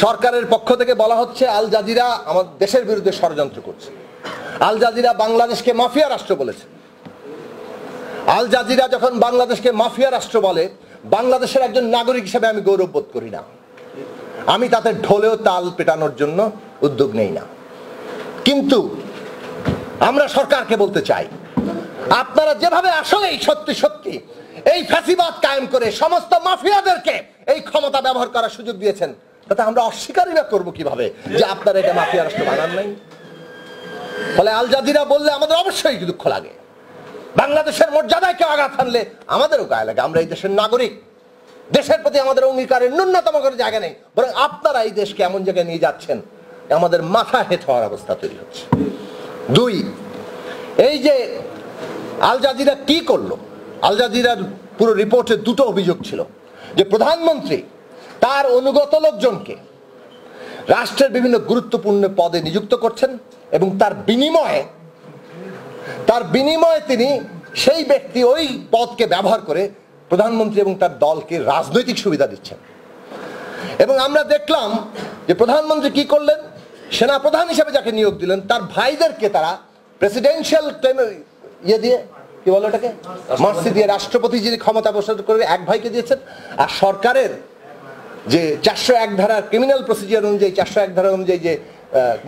সরকারের পক্ষ থেকে বলা হচ্ছে আল জাজিরা আমাদের দেশের বিরুদ্ধে ষড়যন্ত্র করছে। আল জাজিরা বাংলাদেশকে মাফিয়া রাষ্ট্র বলেছে। আল জাজিরা যখন বাংলাদেশকে মাফিয়া রাষ্ট্র বলে, বাংলাদেশের একজন নাগরিক হিসেবে আমি গৌরব বোধ করি না। আমি তাতে ঢোলেও তাল পেটানোর জন্য উদ্যোগ নেই না। কিন্তু আমরা সরকারকে বলতে চাই, আপনারা যেভাবে আসলেই সত্যি সত্যি এই ফ্যাসিবাদ কায়েম করে সমস্ত মাফিয়াদেরকে এই ক্ষমতা ব্যবহার করার সুযোগ দিয়েছেন, তাতে আমরা অস্বীকারই বা করবো কিভাবে যে আপনারা এটা মাফিয়া রাষ্ট্র বানান নাই? ফলে আল জাজিরা বললে আমাদের অবশ্যই দুঃখ লাগে। বাংলাদেশের মর্যাদায় কেউ আঘাত আনলে আমাদেরও গায়ে লাগে। আমরা এই দেশের নাগরিক, দেশের প্রতি আমাদের অঙ্গীকারের ন্যূনতম করে জায়গা নেই, বরং আপনারা এই দেশকে এমন জায়গায় নিয়ে যাচ্ছেন আমাদের মাথা হেঁট হওয়ার অবস্থা তৈরি হচ্ছে। দুই, এই যে আল জাজিরা কি করলো, আল জাজিরার পুরো রিপোর্টে দুটো অভিযোগ ছিল যে প্রধানমন্ত্রী তার অনুগত লোকজনকে রাষ্ট্রের বিভিন্ন গুরুত্বপূর্ণ পদে নিযুক্ত করছেন এবং তার বিনিময়ে তিনি সেই ব্যক্তি ওই পদকে ব্যবহার করে প্রধানমন্ত্রী এবং তার দলকে রাজনৈতিক সুবিধা দিচ্ছেন। এবং আমরা দেখলাম যে প্রধানমন্ত্রী কি করলেন, সেনাপ্রধান হিসেবে যাকে নিয়োগ দিলেন তার ভাইদেরকে তারা প্রেসিডেন্সিয়াল দিয়ে কি বলো এটাকে মার্সি দিয়ে রাষ্ট্রপতি যিনি ক্ষমতা বসাতে করে এক ভাইকে দিয়েছেন, আর সরকারের যে 401 ধারার ক্রিমিনাল প্রসিডিওর অনুযায়ী 401 ধারা অনুযায়ী যে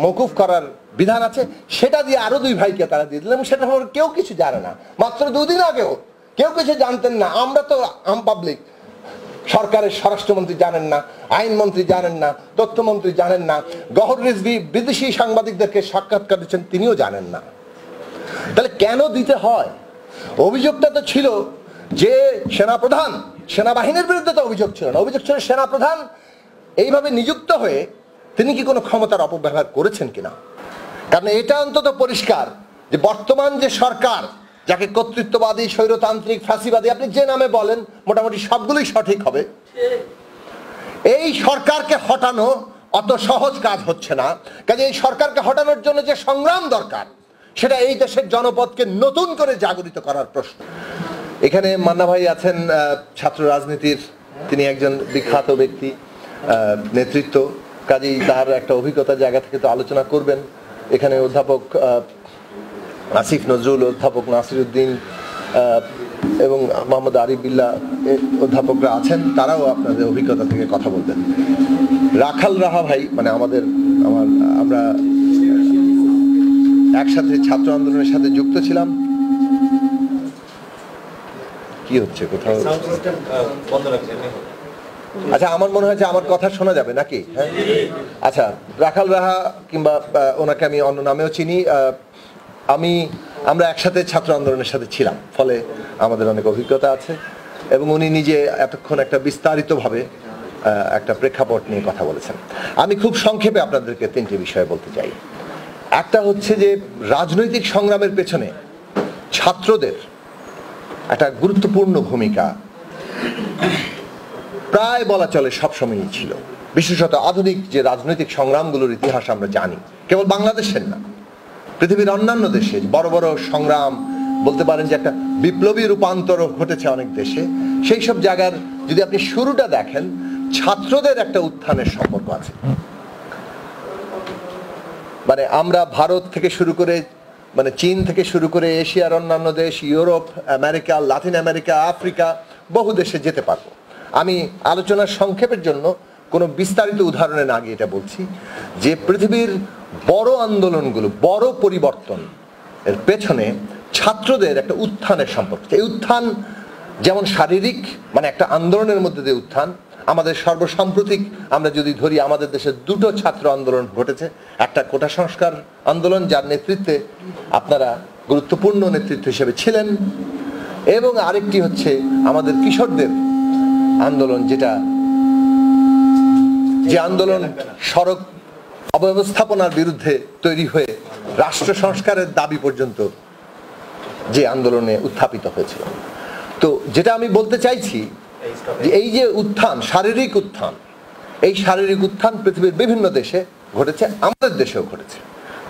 মওকুফ করার বিধান আছে সেটা দিয়ে আরো দুই ভাইকে তারা দিয়ে দিলেন। এবং সেটা কেউ কিছু জানে না। মাত্র 2 দিন আগেও কেউ কিছু জানতেন না। আমরা তো আম পাবলিক, সরকারের স্বরাষ্ট্রমন্ত্রী জানেন না, আইনমন্ত্রী জানেন না, তথ্যমন্ত্রী জানেন না, গহর রিজভী বিদেশি সাংবাদিকদেরকে সাক্ষাৎকার দিচ্ছেন তিনিও জানেন না। তাহলে কেন দিতে হয়? অভিযোগটা তো ছিল যে সেনাপ্রধান, সেনাবাহিনীর বিরুদ্ধে তো অভিযোগ ছিল না, অভিযোগ ছিল সেনাপ্রধান এইভাবে নিযুক্ত হয়ে তিনি কি কোনো ক্ষমতার অপব্যবহার করেছেন কিনা। কারণ এটা অন্তত পরিষ্কার যে বর্তমান যে সরকার, যাকে কর্তৃত্ববাদী, স্বৈরতান্ত্রিক, ফাঁসিবাদী আপনি যে নামে বলেন মোটামুটি সবগুলোই সঠিক হবে, এই সরকারকে হটানো অত সহজ কাজ হচ্ছে না। কাজে এই সরকারকে হটানোর জন্য যে সংগ্রাম দরকার সেটা এই দেশের জনপদকে নতুন করে জাগরিত করার প্রশ্ন। এখানে মান্না ভাই আছেন, ছাত্র রাজনীতির তিনি একজন বিখ্যাত ব্যক্তি, নেতৃত্ব, কাজেই তার একটা অভিজ্ঞতার জায়গা থেকে তো আলোচনা করবেন। এখানে অধ্যাপক আসিফ নজরুল, অধ্যাপক নাসির উদ্দিন এবং মোহাম্মদ আরিফ বিল্লাহ অধ্যাপকরা আছেন, তারাও আপনাদের অভিজ্ঞতা থেকে কথা বলবেন। রাখাল রাহা ভাই, মানে আমরা একসাথে ছাত্র আন্দোলনের সাথে যুক্ত ছিলাম। কি হচ্ছে কোথাও? আচ্ছা, আমার মনে হয় যে আমার কথা শোনা যাবে নাকি? হ্যাঁ, আচ্ছা। রাখাল রাহা, কিংবা ওনাকে আমি অন্য নামেও চিনি, আমরা একসাথে ছাত্র আন্দোলনের সাথে ছিলাম, ফলে আমাদের অনেক অভিজ্ঞতা আছে। এবং উনি নিজে এতক্ষণ একটা বিস্তারিতভাবে একটা প্রেক্ষাপট নিয়ে কথা বলেছেন। আমি খুব সংক্ষেপে আপনাদেরকে 3টি বিষয় বলতে চাই। একটা হচ্ছে যে রাজনৈতিক সংগ্রামের পেছনে ছাত্রদের একটা গুরুত্বপূর্ণ ভূমিকা প্রায় বলা চলে সবসময়ই ছিল, বিশেষত আধুনিক যে রাজনৈতিক সংগ্রামগুলোর ইতিহাস আমরা জানি, কেবল বাংলাদেশের না, পৃথিবীর অন্যান্য দেশে বড় বড় সংগ্রাম, বলতে পারেন যে একটা বিপ্লবী রূপান্তর ঘটেছে অনেক দেশে। সেই সব জায়গার যদি আপনি শুরুটা দেখেন, ছাত্রদের একটা উত্থানের সম্পর্ক আছে। মানে আমরা ভারত থেকে শুরু করে, মানে চীন থেকে শুরু করে এশিয়ার অন্যান্য দেশ, Europe, America, Latin America, Africa, বহু দেশে যেতে পারবো। আমি আলোচনার সংক্ষেপের জন্য কোনো বিস্তারিত উদাহরণে না গিয়ে এটা বলছি যে পৃথিবীর বড় আন্দোলনগুলো, বড় পরিবর্তন এর পেছনে ছাত্রদের একটা উত্থানের সম্পর্ক। এই উত্থান যেমন শারীরিক, মানে একটা আন্দোলনের মধ্যে দিয়ে উত্থান। আমাদের সর্বসাম্প্রতিক আমরা যদি ধরি, আমাদের দেশে 2টো ছাত্র আন্দোলন ঘটেছে। একটা কোটা সংস্কার আন্দোলন, যার নেতৃত্বে আপনারা গুরুত্বপূর্ণ নেতৃত্ব হিসেবে ছিলেন, এবং আরেকটি হচ্ছে আমাদের কিশোরদের আন্দোলন, যে আন্দোলন সড়ক অব্যবস্থাপনার বিরুদ্ধে তৈরি হয়ে রাষ্ট্র সংস্কারের দাবি পর্যন্ত যে আন্দোলনে উত্থাপিত হয়েছিল। তো যেটা আমি বলতে চাইছি যে এই যে উত্থান, শারীরিক উত্থান, এই শারীরিক উত্থান পৃথিবীর বিভিন্ন দেশে ঘটেছে, আমাদের দেশেও ঘটেছে।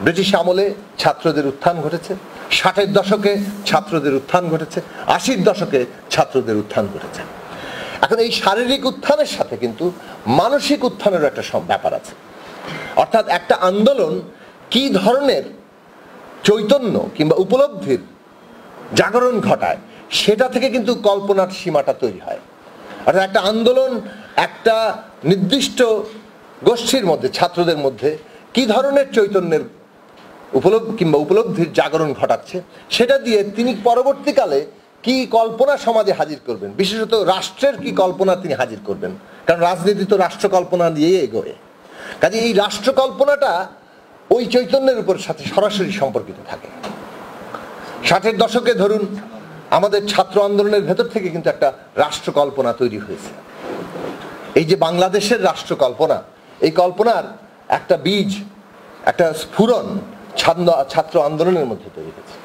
ব্রিটিশ আমলে ছাত্রদের উত্থান ঘটেছে, 60-এর দশকে ছাত্রদের উত্থান ঘটেছে, 80-র দশকে ছাত্রদের উত্থান ঘটেছে। এখন এই শারীরিক উত্থানের সাথে কিন্তু মানসিক উত্থানেরও একটা ব্যাপার আছে। অর্থাৎ একটা আন্দোলন কি ধরনের চৈতন্য কিংবা উপলব্ধির জাগরণ ঘটায় সেটা থেকে কিন্তু কল্পনার সীমাটা তৈরি হয়। অর্থাৎ একটা আন্দোলন একটা নির্দিষ্ট গোষ্ঠীর মধ্যে, ছাত্রদের মধ্যে কি ধরনের চৈতন্যের উপলব্ধির জাগরণ ঘটাচ্ছে সেটা দিয়ে তিনি পরবর্তীকালে কি কল্পনা সমাজে হাজির করবেন, বিশেষত রাষ্ট্রের কি কল্পনা তিনি হাজির করবেন। কারণ রাজনীতি তো রাষ্ট্র কল্পনা দিয়েই এগোয়। কাজে এই রাষ্ট্র কল্পনাটা ওই চৈতন্যের উপর সাথে সরাসরি সম্পর্কিত থাকে। 60-এর দশকে ধরুন আমাদের ছাত্র আন্দোলনের ভেতর থেকে কিন্তু একটা রাষ্ট্র কল্পনা তৈরি হয়েছে। এই যে বাংলাদেশের রাষ্ট্র কল্পনা, এই কল্পনার একটা বীজ, একটা স্ফুরণ ছাত্র আন্দোলনের মধ্যে তৈরি হয়েছে।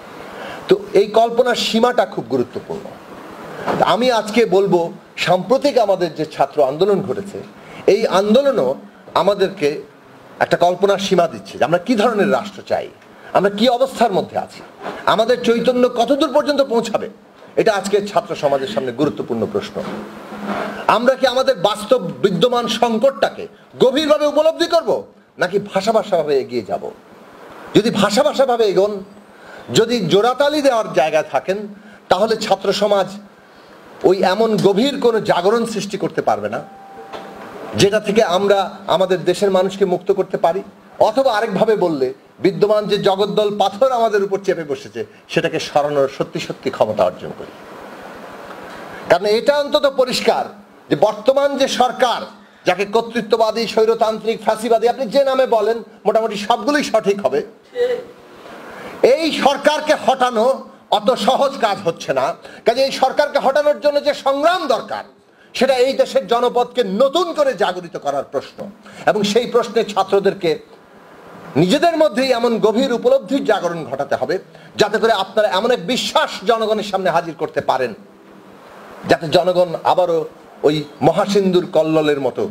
তো এই কল্পনার সীমাটা খুব গুরুত্বপূর্ণ। আমি আজকে বলবো সাম্প্রতিক আমাদের যে ছাত্র আন্দোলন ঘটেছে, এই আন্দোলনও আমাদেরকে একটা কল্পনার সীমা দিচ্ছে যে আমরা কি ধরনের রাষ্ট্র চাই, আমরা কি অবস্থার মধ্যে আছি, আমাদের চৈতন্য কতদূর পর্যন্ত পৌঁছাবে। এটা আজকে ছাত্র সমাজের সামনে গুরুত্বপূর্ণ প্রশ্ন। আমরা কি আমাদের বাস্তব বিদ্যমান সংকটটাকে গভীরভাবে উপলব্ধি করব, নাকি ভাষা ভাষাভাবে এগিয়ে যাব? যদি ভাষা ভাষাভাবে এগোন, যদি জোড়াতালি দেওয়ার জায়গায় থাকেন, তাহলে ছাত্র সমাজ ওই এমন গভীর কোনো জাগরণ সৃষ্টি করতে পারবে না যেটা থেকে আমরা আমাদের দেশের মানুষকে মুক্ত করতে পারি। অথবা আরেকভাবে বললে, বিদ্যমান যে জগদ্দল পাথর আমাদের উপর চেপে বসেছে সেটাকে সরানোর সত্যি সত্যি ক্ষমতা অর্জন করি। কারণ এটা অন্তত পরিষ্কার যে বর্তমান যে সরকার, যাকে কর্তৃত্ববাদী, স্বৈরতান্ত্রিক, ফাঁসিবাদী, আপনি যে নামে বলেন মোটামুটি সবগুলোই সঠিক হবে, এই সরকারকে হটানো অত সহজ কাজ হচ্ছে না। কাজে এই সরকারকে হটানোর জন্য যে সংগ্রাম দরকার, সেটা এই দেশের জনপদকে নতুন করে জাগরিত করার প্রশ্ন। এবং সেই প্রশ্নে ছাত্রদেরকে নিজেদের মধ্যেই এমন গভীর উপলব্ধির জাগরণ ঘটাতে হবে যাতে করে আপনারা এমন এক বিশ্বাস জনগণের সামনে হাজির করতে পারেন, যাতে জনগণ আবারও ওই মহাসিন্ধুর কল্লোলের মতো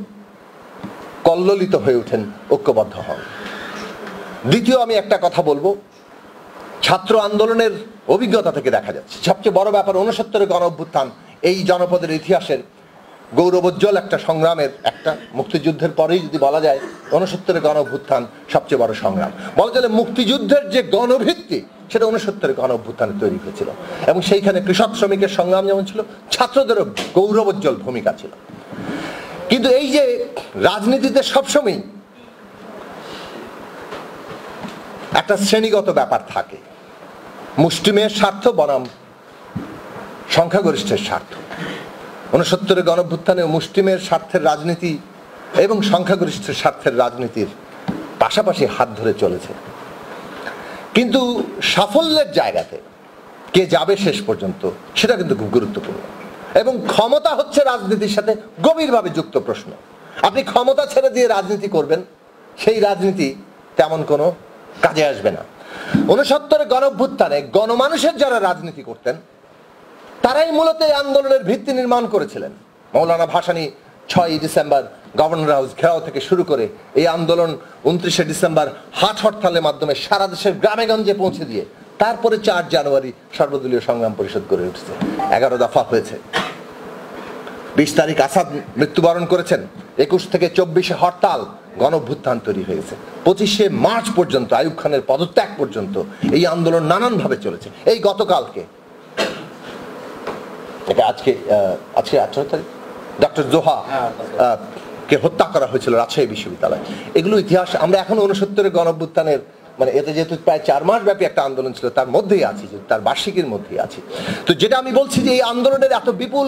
কল্লোলিত হয়ে ওঠেন, ঐক্যবদ্ধ হন। দ্বিতীয় আমি একটা কথা বলবো, ছাত্র আন্দোলনের অভিজ্ঞতা থেকে দেখা যাচ্ছে সবচেয়ে বড় ব্যাপার 69-এর গণ অভ্যুত্থান এই জনপদের ইতিহাসের গৌরবোজ্জ্বল একটা সংগ্রামের একটা, মুক্তিযুদ্ধের পরেই যদি বলা যায় 69-এর গণ অভ্যুত্থান সবচেয়ে বড় সংগ্রাম। বলা চলে মুক্তিযুদ্ধের যে গণভিত্তি সেটা 69-এর গণ অভ্যুত্থানে তৈরি হয়েছিল। এবং সেইখানে কৃষক শ্রমিকের সংগ্রাম যেমন ছিল, ছাত্রদেরও গৌরবোজ্জ্বল ভূমিকা ছিল। কিন্তু এই যে রাজনীতিতে সবসময় একটা শ্রেণীগত ব্যাপার থাকে, মুষ্টিমেয় স্বার্থ বনাম সংখ্যাগরিষ্ঠের স্বার্থ। 69-এর গণ অভ্যুত্থানে মুষ্টিমেয় স্বার্থের রাজনীতি এবং সংখ্যাগরিষ্ঠের স্বার্থের রাজনীতির পাশাপাশি হাত ধরে চলেছে। কিন্তু সাফল্যের জায়গাতে কে যাবে শেষ পর্যন্ত সেটা কিন্তু খুব গুরুত্বপূর্ণ। এবং ক্ষমতা হচ্ছে রাজনীতির সাথে গভীরভাবে যুক্ত প্রশ্ন। আপনি ক্ষমতা ছেড়ে দিয়ে রাজনীতি করবেন, সেই রাজনীতি তেমন কোনো কাজে আসবে না। 69-এর গণ অভ্যুত্থানে গণমানুষের যারা রাজনীতি করতেন তারাই মূলত এই আন্দোলনের ভিত্তি নির্মাণ করেছিলেন। মৌলানা ভাসানী 6ই ডিসেম্বর গভর্নর হাউস ঘেরাও থেকে শুরু করে এই আন্দোলন 29শে ডিসেম্বর হাট হরতালের মাধ্যমে সারা দেশের গ্রামে-গঞ্জে পৌঁছে দিয়ে তারপরে 4 জানুয়ারি সর্বদলীয় সংগ্রাম পরিষদ গড়ে উঠেছে। 11 দফা হয়েছে। 20 তারিখ আসাদ মৃত্যুবরণ করেছেন। 21 থেকে 24-এ হরতাল, গণ অভ্যুত্থান তৈরি হয়েছে। 25শে মার্চ পর্যন্ত, আইয়ুব খানের পদত্যাগ পর্যন্ত এই আন্দোলন নানানভাবে চলেছে। এই গতকালকে, এটা আজকে 18 তারিখ, ডক্টর জোহা কে হত্যা করা হয়েছিল রাজশাহী বিশ্ববিদ্যালয়। এগুলো ইতিহাস। আমরা এখন 69-এর গণ অভ্যুত্থানের মানে এতে যেহেতু প্রায় 4 মাস ব্যাপী একটা আন্দোলন ছিল, তার মধ্যেই আছি, তার বার্ষিকীর মধ্যেই আছি। তো যেটা আমি বলছি যে এই আন্দোলনের এত বিপুল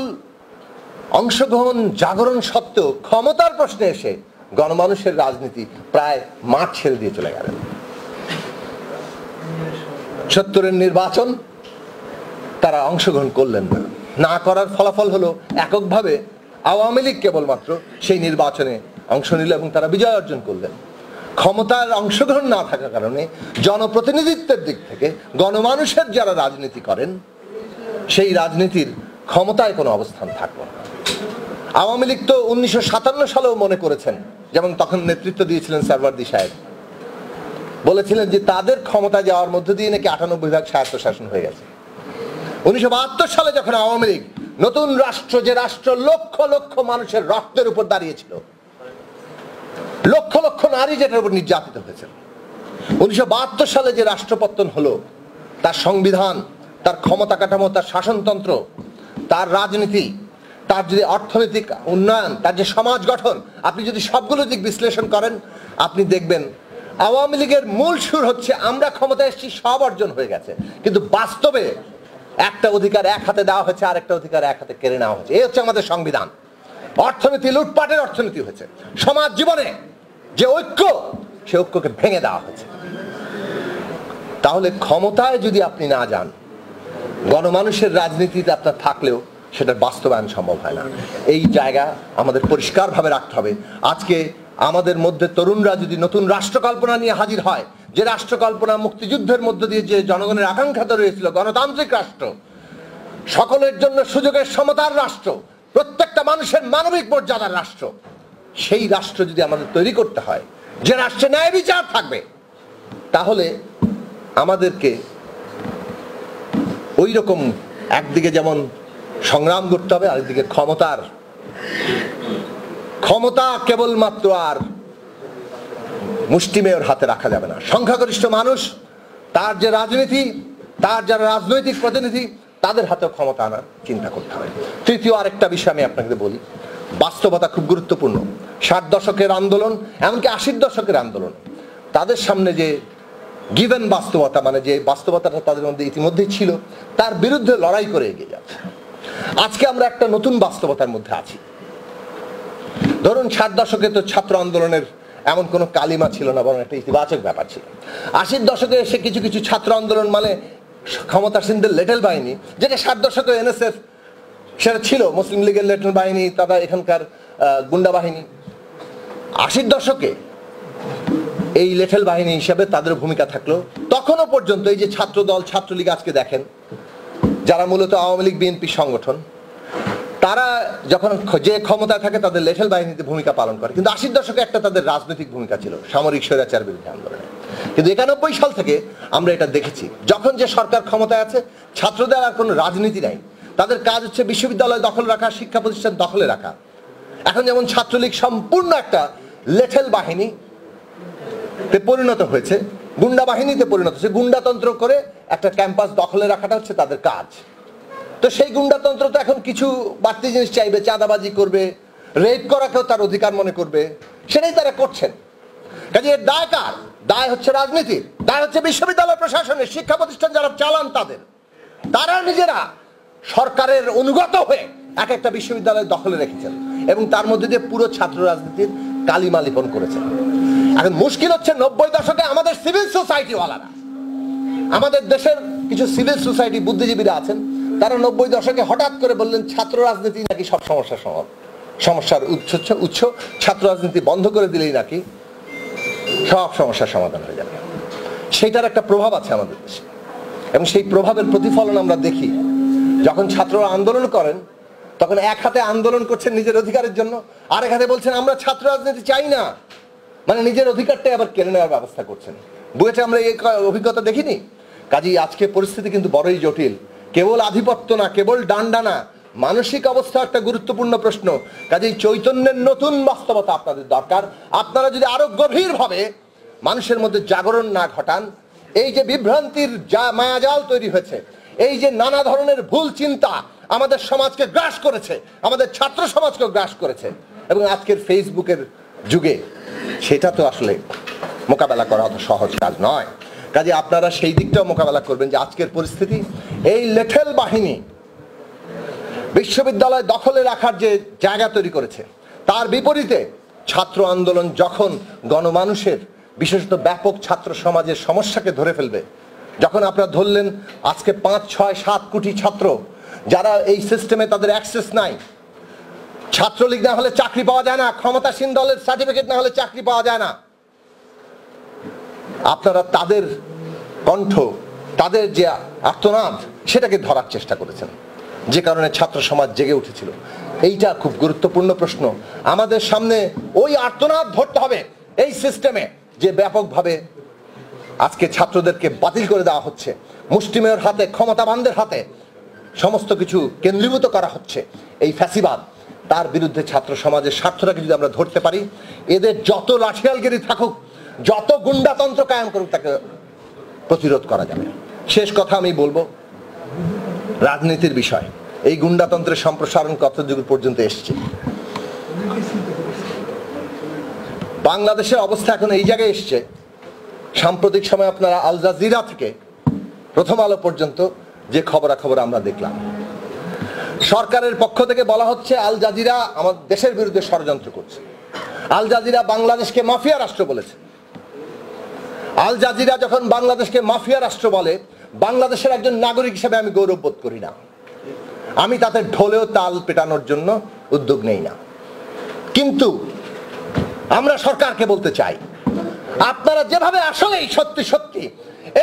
অংশগ্রহণ, জাগরণ সত্ত্বেও ক্ষমতার প্রশ্নে এসে গণমানুষের রাজনীতি প্রায় মাঠ ছেড়ে দিয়ে চলে গেলেন। 70-এর নির্বাচন তারা অংশগ্রহণ করলেন না। না করার ফলাফল হলো এককভাবে আওয়ামী লীগ কেবলমাত্র সেই নির্বাচনে অংশ নিল এবং তারা বিজয় অর্জন করলেন। ক্ষমতার অংশগ্রহণ না থাকার কারণে জনপ্রতিনিধিত্বের দিক থেকে গণমানুষের যারা রাজনীতি করেন সেই রাজনীতির ক্ষমতায় কোনো অবস্থান থাকবে না। আওয়ামী লীগ তো 1957 সালেও মনে করেছেন, যেমন তখন নেতৃত্ব দিয়েছিলেন সারওয়ার্দী সাহেব, বলেছিলেন যে তাদের ক্ষমতা যাওয়ার মধ্য দিয়ে নাকি 98 ভাগ স্বায়ত্তশাসন হয়ে গেছে। 1972 সালে যখন আওয়ামী লীগ নতুন রাষ্ট্র, যে রাষ্ট্র লক্ষ লক্ষ মানুষের রক্তের উপর দাঁড়িয়েছিল, লক্ষ লক্ষ নারী যেটার উপর নির্যাতিত হয়েছে, 1972 সালে যে রাষ্ট্রপতন হলো, তার সংবিধান, তার ক্ষমতা কাঠামো, তার শাসনতন্ত্র, তার রাজনীতি, তার যদি অর্থনৈতিক উন্নয়ন, তার যে সমাজ গঠন, আপনি যদি সবগুলো দিক বিশ্লেষণ করেন, আপনি দেখবেন আওয়ামী লীগের মূল সুর হচ্ছে আমরা ক্ষমতায় এসেছি, সব অর্জন হয়ে গেছে, কিন্তু বাস্তবে একটা অধিকার এক হাতে দেওয়া হয়েছে, আরেকটা অধিকার এক হাতে কেড়ে নেওয়া হয়েছে। এই হচ্ছে আমাদের সংবিধান। অর্থনীতি লুটপাটের অর্থনীতি হয়েছে। সমাজ জীবনে যে ঐক্য, সে ঐক্যকে ভেঙে দেওয়া হয়েছে। তাহলে ক্ষমতায় যদি আপনি না যান, গণমানুষের রাজনীতিতে আপনার থাকলেও সেটার বাস্তবায়ন সম্ভব হয় না। এই জায়গা আমাদের পরিষ্কারভাবে রাখতে হবে। আজকে আমাদের মধ্যে তরুণরা যদি নতুন রাষ্ট্রকল্পনা নিয়ে হাজির হয়, যে রাষ্ট্রকল্পনা মুক্তিযুদ্ধের মধ্য দিয়ে যে জনগণের আকাঙ্ক্ষা তৈরি হয়েছিল, গণতান্ত্রিক রাষ্ট্র, সকলের জন্য সুযোগের সমতার রাষ্ট্র, প্রত্যেকটা মানুষের মানবিক মর্যাদার রাষ্ট্র, সেই রাষ্ট্র যদি আমাদের তৈরি করতে হয়, যে রাষ্ট্রে ন্যায় বিচার থাকবে, তাহলে আমাদেরকে ওই রকম একদিকে যেমন সংগ্রাম করতে হবে, আরেকদিকে ক্ষমতা কেবলমাত্র আর মুষ্টিমেয়র হাতে রাখা যাবে না। সংখ্যাগরিষ্ঠ মানুষ, তার যে রাজনীতি, তার যারা রাজনৈতিক প্রতিনিধি, তাদের হাতেও ক্ষমতা আনার চিন্তা করতে হবে। তৃতীয় আরেকটা বিষয় আমি আপনাকে বলি, বাস্তবতা খুব গুরুত্বপূর্ণ। 60 দশকের আন্দোলন, এমনকি 80 দশকের আন্দোলন, তাদের সামনে যে গিভেন বাস্তবতা, মানে যে বাস্তবতাটা তাদের মধ্যে ইতিমধ্যেই ছিল, তার বিরুদ্ধে লড়াই করে এগিয়ে যাচ্ছে। আজকে আমরা একটা নতুন বাস্তবতার মধ্যে আছি। ধরুন 60 দশকে তো ছাত্র আন্দোলনের এমন কোনো কালিমা ছিল না, বরং একটা ইতিবাচক ব্যাপার ছিল। 80 দশকে এসে কিছু কিছু ছাত্র আন্দোলন মানে ক্ষমতাসীনদের লেটেল বাহিনী, যেটা 60 দশকে এনএসএফ সেটা ছিল, মুসলিম লীগের লেটেল বাহিনী, তারা এখানকার গুন্ডা বাহিনী। 80 দশকে এই লেটেল বাহিনী হিসাবে তাদের ভূমিকা থাকলো। তখনও পর্যন্ত এই যে ছাত্র দল, ছাত্রলীগ আজকে দেখেন, যারা মূলত আওয়ামী লীগ বিএনপি সংগঠন, তারা যখন যে ক্ষমতায় থাকে তাদের লেটেল বাহিনীতে ভূমিকা পালন করে। কিন্তু 80 দশকে একটা তাদের রাজনৈতিক ভূমিকা ছিল সামরিক স্বৈরাচার বিরুদ্ধে আন্দোলনে। কিন্তু 91 সাল থেকে আমরা এটা দেখেছি, যখন যে সরকার ক্ষমতায় আছে, ছাত্রদের আর কোনো রাজনীতি নাই। তাদের কাজ হচ্ছে বিশ্ববিদ্যালয় দখল রাখা, শিক্ষা প্রতিষ্ঠান দখলে রাখা। এখন যেমন ছাত্রলীগ সম্পূর্ণ একটা লেটেল বাহিনীতে পরিণত হয়েছে, গুন্ডা বাহিনীতে পরিণত হয়েছে। গুন্ডাতন্ত্র করে একটা ক্যাম্পাস দখলে রাখাটা হচ্ছে তাদের কাজ। তো সেই গুন্ডাতন্ত্র তো এখন কিছু বাড়তি জিনিস চাইবে, চাঁদাবাজি করবে, রেপ করাকেও তার অধিকার মনে করবে, সেটাই তারা করছেন। কাজে এর দায় কার? দায় হচ্ছে রাজনীতির, দায় হচ্ছে বিশ্ববিদ্যালয় প্রশাসনের, শিক্ষা প্রতিষ্ঠান যারা চালান তাদের। তারা নিজেরা সরকারের অনুগত হয়ে এক একটা বিশ্ববিদ্যালয় দখলে রেখেছেন এবং তার মধ্যে দিয়ে পুরো ছাত্র রাজনীতির কালিমা লিপন করেছেন। এখন মুশকিল হচ্ছে 90 দশকে আমাদের সিভিল সোসাইটিওয়ালারা, আমাদের দেশের কিছু সিভিল সোসাইটি বুদ্ধিজীবীরা আছেন, তারা 90 দশকে হঠাৎ করে বললেন ছাত্র রাজনীতি নাকি সব সমস্যার উৎস, ছাত্র রাজনীতি বন্ধ করে দিলেই নাকি সব সমস্যার সমাধান হয়ে যাবে। সেইটার একটা প্রভাব আছে আমাদের দেশে এবং সেই প্রভাবের প্রতিফলন আমরা দেখি। যখন ছাত্ররা আন্দোলন করেন, তখন এক হাতে আন্দোলন করছেন নিজের অধিকারের জন্য, আরেক হাতে বলছেন আমরা ছাত্র রাজনীতি চাই না, মানে নিজের অধিকারটাই আবার কেড়ে নেওয়ার ব্যবস্থা করছেন। বুয়েটে আমরা এই অভিজ্ঞতা দেখিনি। কাজেই আজকে পরিস্থিতি কিন্তু বড়ই জটিল। কেবল আধিপত্য না, কেবল ডান্ডা না, মানসিক অবস্থা একটা গুরুত্বপূর্ণ প্রশ্ন। কাজেই চৈতন্যের নতুন বাস্তবতা আপনাদের দরকার। আপনারা যদি আরো গভীরভাবে মানুষের মধ্যে জাগরণ না ঘটান, এই যে বিভ্রান্তির মায়াজাল তৈরি হয়েছে, এই যে নানা ধরনের ভুল চিন্তা আমাদের সমাজকে গ্রাস করেছে, আমাদের ছাত্র সমাজকে গ্রাস করেছে, এবং আজকের ফেসবুকের যুগে সেটা তো আসলে মোকাবেলা করা অত সহজ কাজ নয়। কাজে আপনারা সেই দিকটাও মোকাবেলা করবেন যে আজকের পরিস্থিতি, এই লেটেল বাহিনী বিশ্ববিদ্যালয় দখলে রাখার যে জায়গা তৈরি করেছে, তার বিপরীতে ছাত্র আন্দোলন যখন গণমানুষের, বিশেষত ব্যাপক ছাত্র সমাজের সমস্যাকে ধরে ফেলবে, যখন আপনারা ধরলেন আজকে 5, 6, 7 কোটি ছাত্র যারা এই সিস্টেমে তাদের অ্যাক্সেস নাই, ছাত্রলীগ না হলে চাকরি পাওয়া যায় না, ক্ষমতাসীন দলের সার্টিফিকেট না হলে চাকরি পাওয়া যায় না, আপনারা তাদের কণ্ঠ, তাদের যে আর্তনাদ, সেটাকে ধরার চেষ্টা করেছেন, যে কারণে ছাত্র সমাজ জেগে উঠেছিল। এইটা খুব গুরুত্বপূর্ণ প্রশ্ন। আমাদের সামনে ওই আর্তনাদ ধরতে হবে এই সিস্টেমে, যে ব্যাপকভাবে আজকে ছাত্রদেরকে বাতিল করে দেওয়া হচ্ছে, মুষ্টিমেয়র হাতে, ক্ষমতাবানদের হাতে, সমস্ত কিছু কেন্দ্রীভূত করা হচ্ছে এই ফ্যাসিবাদ, তার বিরুদ্ধে ছাত্র সমাজের স্বার্থটাকে যদি আমরা ধরতে পারি, এদের যত লাঠিয়ালগিরি থাকুক, যত গুন্ডাতন্ত্র কায়েম করুক, তাকে প্রতিরোধ করা যাবে। শেষ কথা আমি বলবো রাজনীতির বিষয়। এই গুন্ডাতন্ত্রের সম্প্রসারণ কত যুগ পর্যন্ত এসছে। বাংলাদেশের অবস্থা এখন এই জায়গায় এসছে, সাম্প্রতিক সময় আপনারা আল জাজিরা থেকে প্রথম আলো পর্যন্ত যে খবরাখবর আমরা দেখলাম, সরকারের পক্ষ থেকে বলা হচ্ছে আল জাজিরা আমাদের দেশের বিরুদ্ধে ষড়যন্ত্র করছে। আল জাজিরা বাংলাদেশকে মাফিয়া রাষ্ট্র বলেছে। আল জাজিরা যখন বাংলাদেশকে মাফিয়া রাষ্ট্র বলে, বাংলাদেশের একজন নাগরিক হিসেবে আমি গৌরব বোধ করি না। আমি তাতে ঢোলেও তাল পেটানোর জন্য উদ্যোগ নেই না। কিন্তু আমরা সরকারকে বলতে চাই, আপনারা যেভাবে আসলেই সত্যি সত্যি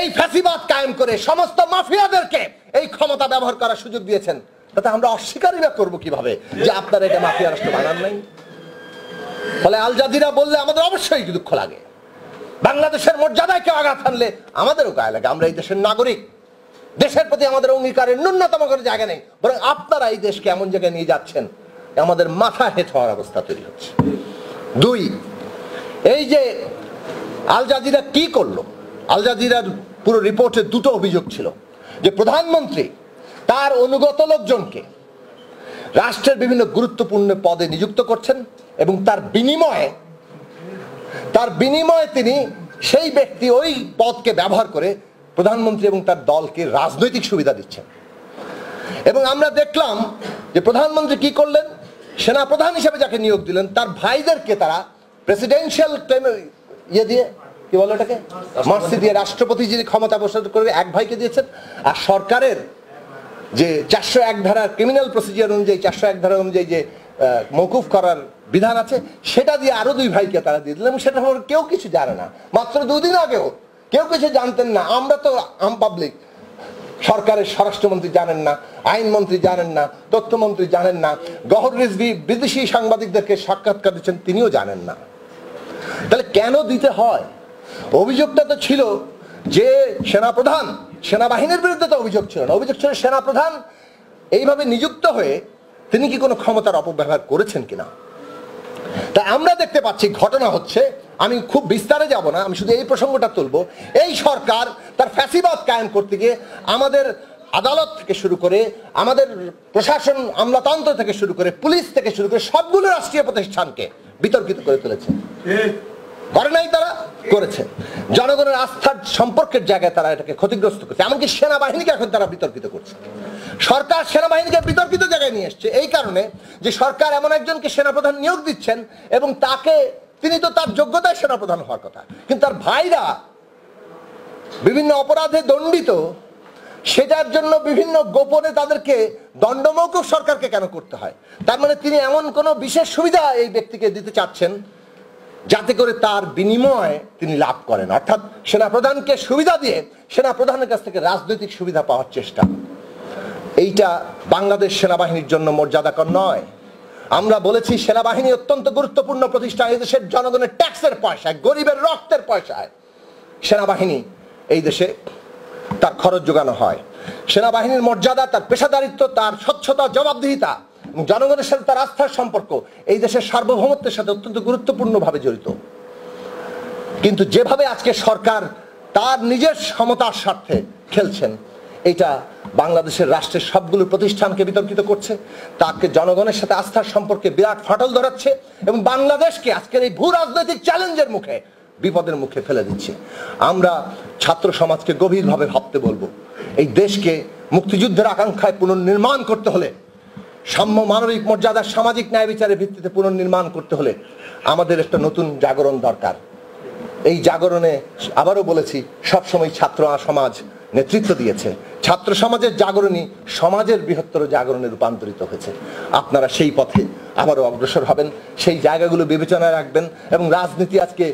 এই ফ্যাসিবাদ কায়েম করে সমস্ত মাফিয়াদেরকে এই ক্ষমতা ব্যবহার করার সুযোগ দিয়েছেন, তাতে আমরা অস্বীকারই বা করবো কিভাবে যে আপনারা এটা মাফিয়া রাষ্ট্র বানান নাই। ফলে আল জাজিরা বললে আমাদের অবশ্যই দুঃখ লাগে, বাংলাদেশের মর্যাদায় কেউ আঘাত আনলে আমাদেরও গায়ে লাগে। আমরা এই দেশের নাগরিক, দেশের প্রতি আমাদের অঙ্গীকারের ন্যূনতম কোনো জায়গা নেই, বরং আপনারা এই দেশকে এমন জায়গায় নিয়ে যাচ্ছেন আমাদের মাথা হেঁট হওয়ার অবস্থা তৈরি হচ্ছে। দুই, এই যে আল জাজিরা কি করলো, আল জাজিরার পুরো রিপোর্টে দুটো অভিযোগ ছিল যে প্রধানমন্ত্রী তার অনুগত লোকজনকে রাষ্ট্রের বিভিন্ন গুরুত্বপূর্ণ পদে নিযুক্ত করছেন এবং তার বিনিময়ে তিনি সেই ব্যক্তি ওই পদকে ব্যবহার করে প্রধানমন্ত্রী এবং তার দলকে রাজনৈতিক সুবিধা দিচ্ছেন। এবং আমরা দেখলাম যে প্রধানমন্ত্রী কি করলেন, সেনাপ্রধান হিসেবে যাকে নিয়োগ দিলেন তার ভাইদেরকে তারা প্রেসিডেন্সিয়াল দিয়ে কি বলে এটাকে মার্সি দিয়ে, রাষ্ট্রপতি যিনি ক্ষমতা বসাতে করবে এক ভাইকে দিয়েছেন। আর সরকারের যে 401 ধারার ক্রিমিনাল প্রসিডিওর অনুযায়ী 401 ধারা অনুযায়ী যে মওকুফ করার বিধান আছে, সেটা দিয়ে আরো 2 ভাইকে তারা দিয়ে দিলেন। সেটা কেউ কিছু জানে না। মাত্র 2 দিন আগেও কেউ কিছু জানতেন না। আমরা তো আম পাবলিক, সরকারের স্বরাষ্ট্রমন্ত্রী জানেন না, আইনমন্ত্রী জানেন না, তথ্যমন্ত্রী জানেন না, গহর রিজভী বিদেশি সাংবাদিকদেরকে সাক্ষাৎকার দিচ্ছেন তিনিও জানেন না। তাহলে কেন দিতে হয়? অভিযোগটা তো ছিল যে সেনাপ্রধান, সেনাবাহিনীর বিরুদ্ধে তো অভিযোগ ছিল না, অভিযোগ ছিল সেনাপ্রধান এইভাবে নিযুক্ত হয়ে তিনি কি কোনো ক্ষমতার অপব্যবহার করেছেন কিনা। তাই আমরা দেখতে পাচ্ছি ঘটনা হচ্ছে, আমি খুব বিস্তারে যাব না, আমি শুধু এই প্রসঙ্গটা তুলবো। এই সরকার তার ফ্যাসিবাদ কায়েম করতে গিয়ে আমাদের আদালত থেকে শুরু করে, আমাদের প্রশাসন আমলাতন্ত্র থেকে শুরু করে, পুলিশ থেকে শুরু করে সবগুলো রাষ্ট্রীয় প্রতিষ্ঠানকে বিতর্কিত করে তুলেছে। করে নাই, তারা করেছে। জনগণের আস্থার সম্পর্কের জায়গায় তারা এটাকে ক্ষতিগ্রস্ত করছে। এমনকি সেনাবাহিনীকে এখন তারা বিতর্কিত করছে। সরকার সেনাবাহিনীকে বিতর্কিত জায়গায় নিয়ে এসছে এই কারণে যে সরকার এমন একজনকে সেনাপ্রধান নিয়োগ দিচ্ছেন এবং তিনি তো তার যোগ্যতায় সেনাপ্রধান হওয়ার কথা, কিন্তু তার ভাইরা বিভিন্ন অপরাধে দণ্ডিত, সেটার জন্য বিভিন্ন গোপনে তাদেরকে দণ্ডমৌকুফ সরকারকে কেন করতে হয়? তার মানে তিনি এমন কোনো বিশেষ সুবিধা এই ব্যক্তিকে দিতে চাচ্ছেন যাতে করে তার বিনিময়ে তিনি লাভ করেন, অর্থাৎ সেনাপ্রধানকে সুবিধা দিয়ে সেনাপ্রধানের কাছ থেকে রাজনৈতিক সুবিধা পাওয়ার চেষ্টা। এইটা বাংলাদেশ সেনাবাহিনীর জন্য মর্যাদাকর নয়। আমরা বলেছি সেনাবাহিনী অত্যন্ত গুরুত্বপূর্ণ প্রতিষ্ঠান। এই দেশের জনগণের ট্যাক্সের পয়সায়, গরিবের রক্তের পয়সায় সেনাবাহিনী এই দেশে তার খরচ যোগানো হয়। সেনাবাহিনীর মর্যাদা, তার পেশাদারিত্ব, তার স্বচ্ছতা, জবাবদিহিতা এবং জনগণের সাথে তার আস্থার সম্পর্ক এই দেশের সার্বভৌমত্বের সাথে অত্যন্ত গুরুত্বপূর্ণভাবে জড়িত। কিন্তু যেভাবে আজকে সরকার তার নিজের সমতার স্বার্থে খেলছেন, এটা বাংলাদেশের রাষ্ট্রের সবগুলো প্রতিষ্ঠানকে বিতর্কিত করছে, তাকে জনগণের সাথে আস্থার সম্পর্কে বিরাট ফাটল ধরাচ্ছে এবং বাংলাদেশকে আজকের এই ভূ রাজনৈতিক চ্যালেঞ্জের মুখে, বিপদের মুখে ফেলে দিচ্ছে। আমরা ছাত্র সমাজকে গভীরভাবে ভাবতে বলবো, এই দেশকে মুক্তিযুদ্ধের আকাঙ্ক্ষায় পুনর্নির্মাণ করতে হলে, সাম্য, মানবিক মর্যাদা, সামাজিক ন্যায় বিচারের ভিত্তিতে পুনর্নির্মাণ করতে হলে আমাদের একটা নতুন জাগরণ দরকার। এই জাগরণে আবারও বলেছি, সবসময় ছাত্র সমাজ নেতৃত্ব দিয়েছে। ছাত্র সমাজের জাগরণই সমাজের বৃহত্তর জাগরণে রূপান্তরিত হয়েছে। আপনারা সেই পথে আবারও অগ্রসর হবেন, সেই জায়গাগুলো বিবেচনায় রাখবেন এবং রাজনীতি আজকে